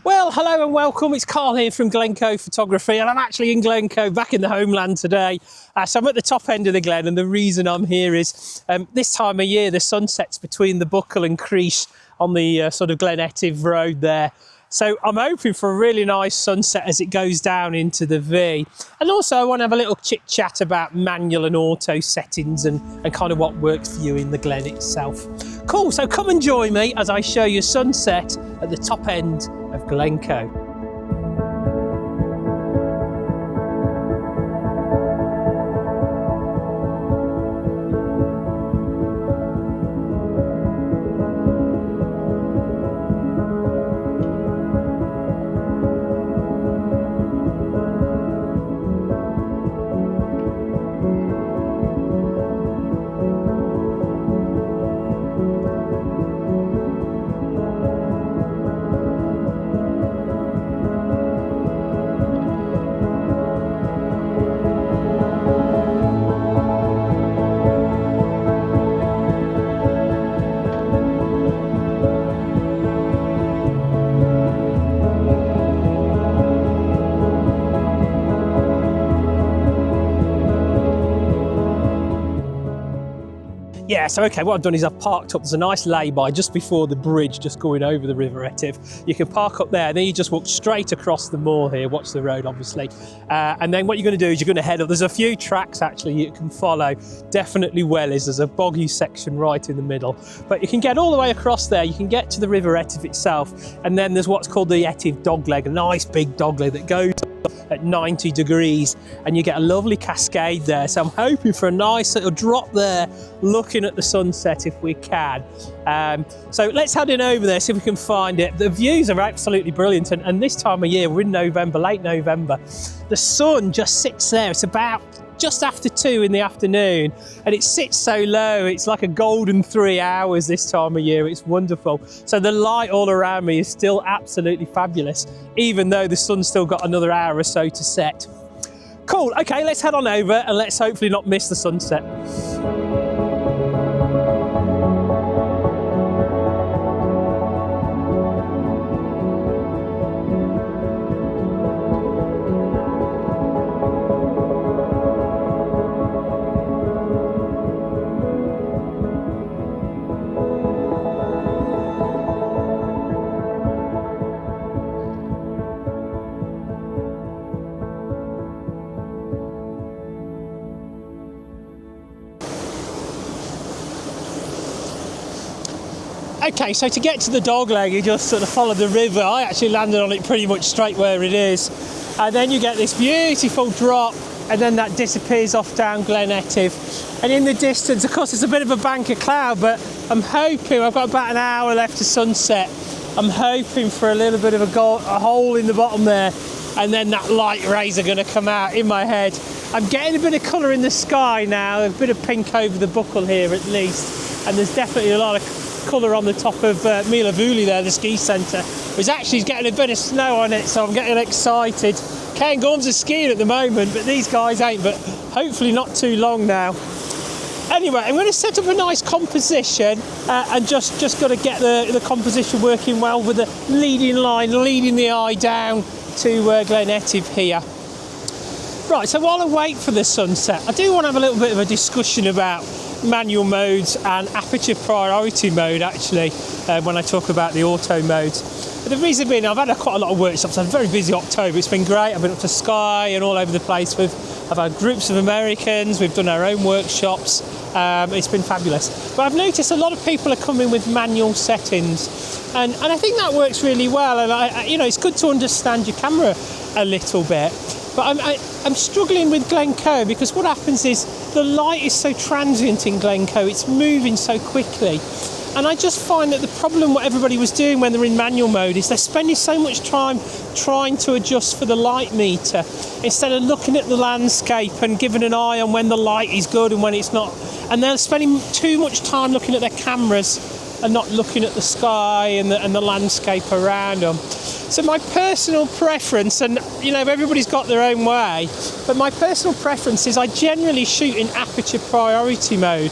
Well, hello and welcome. It's Karl here from Glencoe Photography, and I'm actually in Glencoe, back in the homeland today. So I'm at the top end of the glen, and the reason I'm here is this time of year the sun sets between the Buckle and Crease on the sort of Glen Etive road there. So I'm hoping for a really nice sunset as it goes down into the V. And also I want to have a little chit chat about manual and auto settings and kind of what works for you in the glen itself. Cool, so come and join me as I show you sunset at the top end of Glencoe. Yeah, so okay, what I've done is I've parked up. There's a nice lay-by just before the bridge, just going over the River Etive. You can park up there, then you just walk straight across the moor here, watch the road obviously. And then what you're going to do is you're going to head up. There's a few tracks actually you can follow. Definitely there's a boggy section right in the middle. But you can get all the way across there, you can get to the River Etive itself, and then there's what's called the Etive Dogleg, a nice big dogleg that goes at 90 degrees, and you get a lovely cascade there. So I'm hoping for a nice little drop there, looking at the sunset if we can. So let's head in over there, see if we can find it. The views are absolutely brilliant, and this time of year, we're in November, late November, the sun just sits there. It's about just after 2 in the afternoon, and it sits so low, it's like a golden 3 hours this time of year. It's wonderful. So the light all around me is still absolutely fabulous, even though the sun's still got another hour or so to set. Cool, okay, let's head on over and let's hopefully not miss the sunset. Okay, so to get to the dogleg, you just sort of follow the river. I actually landed on it pretty much straight where it is. And then you get this beautiful drop, and then that disappears off down Glen Etive. And in the distance, of course, it's a bit of a bank of cloud, but I'm hoping, I've got about an hour left to sunset. I'm hoping for a little bit of a hole in the bottom there, and then that light rays are going to come out in my head. I'm getting a bit of colour in the sky now, a bit of pink over the Buckle here at least, and there's definitely a lot of colour on the top of Milavuli there, the ski centre. It's actually getting a bit of snow on it, so I'm getting excited. Ken Gorms are skiing at the moment, but these guys ain't, but hopefully not too long now. Anyway, I'm going to set up a nice composition and just got to get the composition working well with the leading line, leading the eye down to Glen Etive here. Right, so while I wait for the sunset, I do want to have a little bit of a discussion about manual modes and aperture priority mode actually when I talk about the auto modes. But the reason being, I've had quite a lot of workshops. I've had a very busy October. It's been great. I've been up to Skye and all over the place. I've had groups of Americans. We've done our own workshops. It's been fabulous. But I've noticed a lot of people are coming with manual settings, and I think that works really well. And you know, it's good to understand your camera a little bit. But I'm struggling with Glencoe because what happens is the light is so transient in Glencoe, it's moving so quickly. And I just find that the problem what everybody was doing when they're in manual mode is they're spending so much time trying to adjust for the light meter instead of looking at the landscape and giving an eye on when the light is good and when it's not. And they're spending too much time looking at their cameras and not looking at the sky and the landscape around them. So my personal preference, and you know, everybody's got their own way, but my personal preference is I generally shoot in aperture priority mode.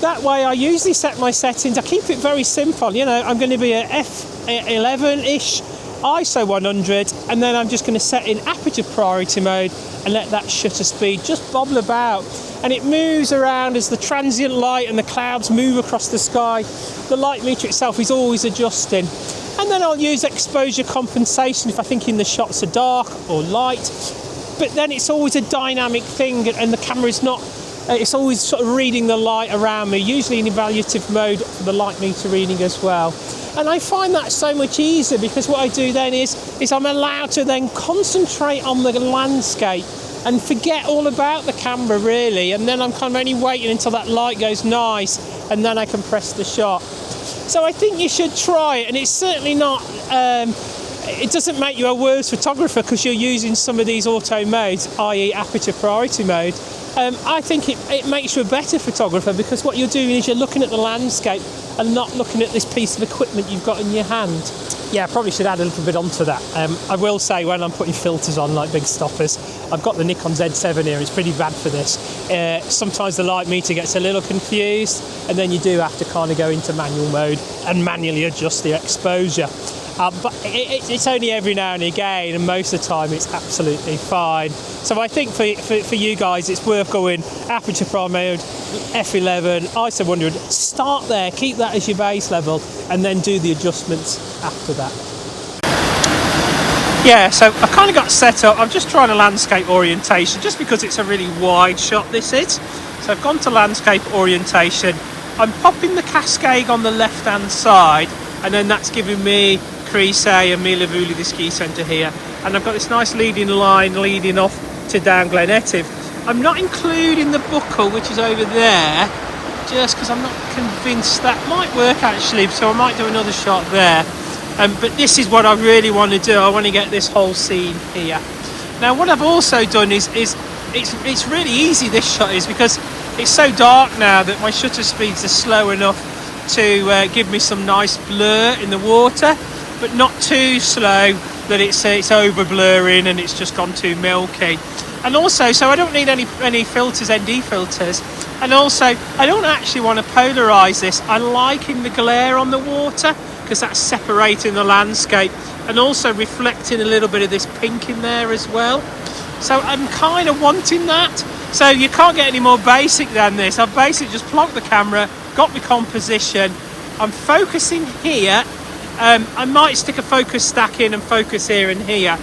That way I usually set my settings, I keep it very simple, you know, I'm going to be at f11-ish ISO 100, and then I'm just going to set in aperture priority mode and let that shutter speed just bobble about, and it moves around as the transient light and the clouds move across the sky. The light meter itself is always adjusting. And then I'll use exposure compensation if I think the shots are dark or light, but then it's always a dynamic thing, and the camera is not, it's always sort of reading the light around me, usually in evaluative mode for the light meter reading as well. And I find that so much easier, because what I do then is I'm allowed to then concentrate on the landscape and forget all about the camera really, and then I'm kind of only waiting until that light goes nice, and then I can press the shot. So I think you should try it, and it's certainly not, it doesn't make you a worse photographer because you're using some of these auto modes, i.e. aperture priority mode. I think it makes you a better photographer, because what you're doing is you're looking at the landscape and not looking at this piece of equipment you've got in your hand. Yeah, I probably should add a little bit onto that. I will say, when I'm putting filters on, like big stoppers, I've got the Nikon Z7 here, it's pretty bad for this. Sometimes the light meter gets a little confused, and then you do have to kind of go into manual mode and manually adjust the exposure. But it's only every now and again, and most of the time it's absolutely fine. So I think for you guys, it's worth going aperture prime mode, f11, ISO 100, start there, keep that as your base level, and then do the adjustments after that. Yeah, so I've kind of got set up. I'm just trying a landscape orientation, just because it's a really wide shot this is. So I've gone to landscape orientation. I'm popping the cascade on the left hand side, and then that's giving me Creasay and Milavuli, the ski centre here, and I've got this nice leading line leading off to down Glen Etive. I'm not including the buckle, which is over there, just because I'm not convinced that might work actually, so I might do another shot there. But this is what I really want to do. I want to get this whole scene here. Now what I've also done is it's really easy, this shot is, because it's so dark now that my shutter speeds are slow enough to give me some nice blur in the water, but not too slow that it's over blurring and it's just gone too milky. And also, so I don't need any filters, ND filters, and also I don't actually want to polarize this. I'm liking the glare on the water, because that's separating the landscape and also reflecting a little bit of this pink in there as well. So I'm kind of wanting that. So you can't get any more basic than this. I've basically just plonked the camera, got my composition, I'm focusing here. I might stick a focus stack in and focus here and here,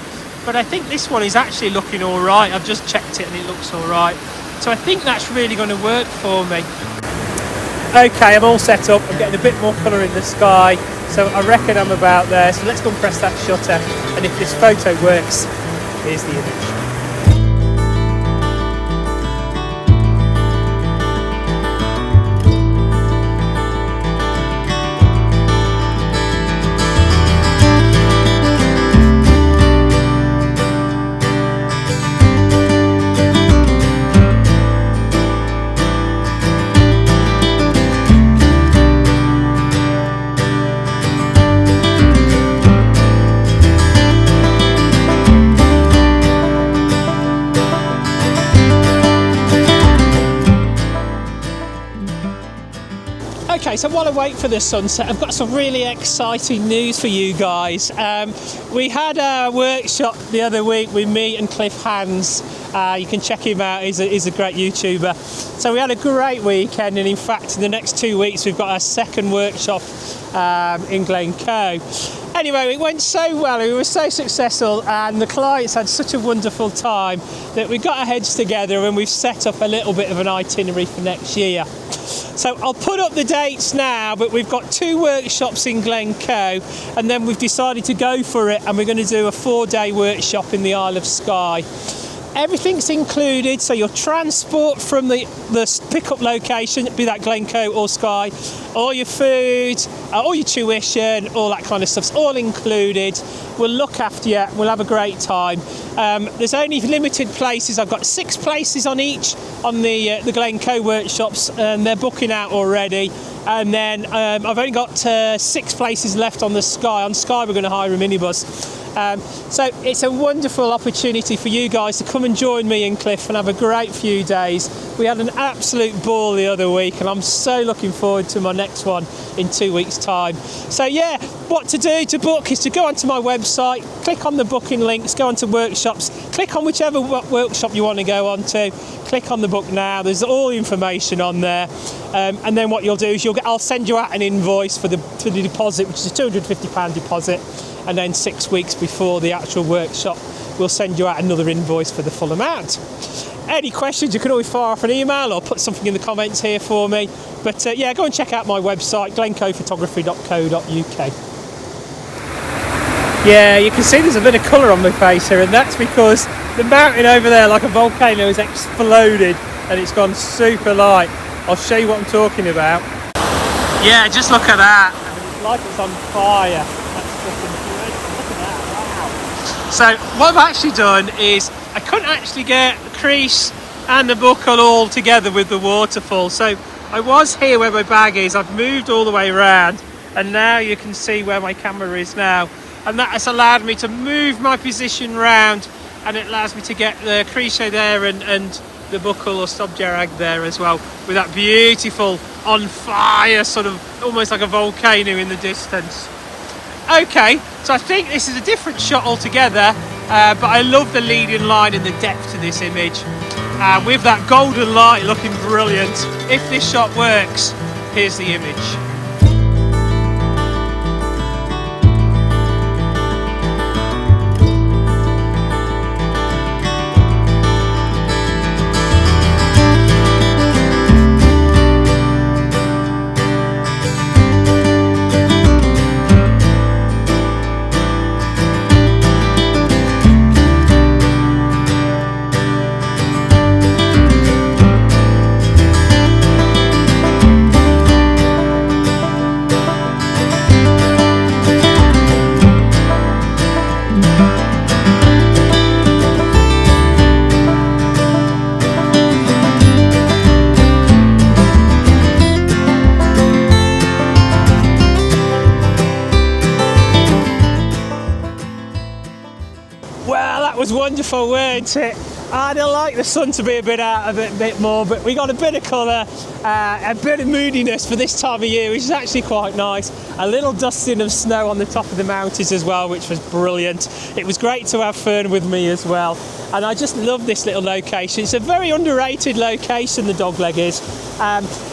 but I think this one is actually looking all right. I've just checked it and it looks all right. So I think that's really going to work for me. Okay, I'm all set up. I'm getting a bit more colour in the sky, so I reckon I'm about there. So let's go and press that shutter, and if this photo works, here's the image. Okay, so while I wait for the sunset, I've got some really exciting news for you guys. We had a workshop the other week with me and Cliff Hands. You can check him out, he's a great YouTuber. So we had a great weekend, and in fact in the next 2 weeks we've got our second workshop in Glencoe. Anyway, it went so well, we were so successful, and the clients had such a wonderful time that we got our heads together and we've set up a little bit of an itinerary for next year. So I'll put up the dates now, but we've got 2 workshops in Glencoe, and then we've decided to go for it, and we're going to do a 4-day workshop in the Isle of Skye. Everything's included, so your transport from the pickup location, be that Glencoe or Skye, all your food, all your tuition, all that kind of stuff's all included. We'll look after you, we'll have a great time. There's only limited places. I've got 6 places on each on the Glencoe workshops, and they're booking out already. And then I've only got 6 places left on the Skye. On Skye we're going to hire a minibus. So it's a wonderful opportunity for you guys to come and join me and Cliff and have a great few days. We had an absolute ball the other week, and I'm so looking forward to my next one in 2 weeks' time. So yeah, What to do to book is to go onto my website, click on the booking links, go onto workshops, click on whichever workshop you want to go onto, click on the book now. There's all the information on there, and then what you'll do is I'll send you out an invoice for the deposit, which is a £250 deposit, and then 6 weeks before the actual workshop, we'll send you out another invoice for the full amount. Any questions, you can always fire off an email or put something in the comments here for me. But yeah, go and check out my website, glencoephotography.co.uk. Yeah, you can see there's a bit of colour on my face here, and that's because the mountain over there, like a volcano, has exploded and it's gone super light. I'll show you what I'm talking about. Yeah, just look at that. I mean, it's like it's on fire. That's looking good. Look at that, wow. So what I've actually done is I couldn't actually get the crease and the buckle all together with the waterfall. So I was here where my bag is. I've moved all the way around, and now you can see where my camera is now. And that has allowed me to move my position round, and it allows me to get the crease there and the buckle or subjarag there as well, with that beautiful on fire sort of almost like a volcano in the distance. Okay, so I think this is a different shot altogether, but I love the leading line and the depth to this image. With that golden light looking brilliant. If this shot works, here's the image. Well, that was wonderful, weren't it? I'd like the sun to be a bit out of it a bit more, but we got a bit of colour, a bit of moodiness for this time of year, which is actually quite nice. A little dusting of snow on the top of the mountains as well, which was brilliant. It was great to have Fern with me as well, and I just love this little location. It's a very underrated location, the Dogleg is.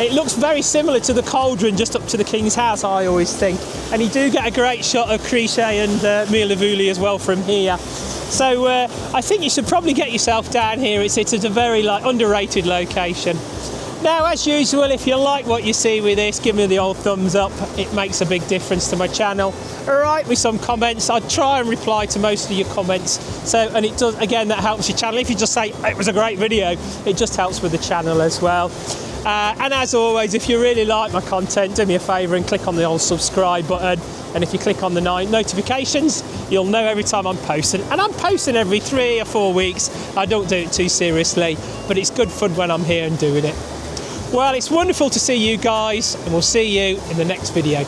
It looks very similar to the Cauldron just up to the King's House, I always think, and you do get a great shot of Crichet and Milavuli as well from here. So I think you should probably get yourself down here. It's a very underrated location. Now, as usual, if you like what you see with this, give me the old thumbs up. It makes a big difference to my channel. Write me some comments. I try and reply to most of your comments. And it does, again, that helps your channel. If you just say, it was a great video, it just helps with the channel as well. And as always, if you really like my content, do me a favour and click on the old subscribe button. And if you click on the notifications, you'll know every time I'm posting. And I'm posting every 3 or 4 weeks. I don't do it too seriously, but it's good fun when I'm here and doing it. Well, it's wonderful to see you guys, and we'll see you in the next video.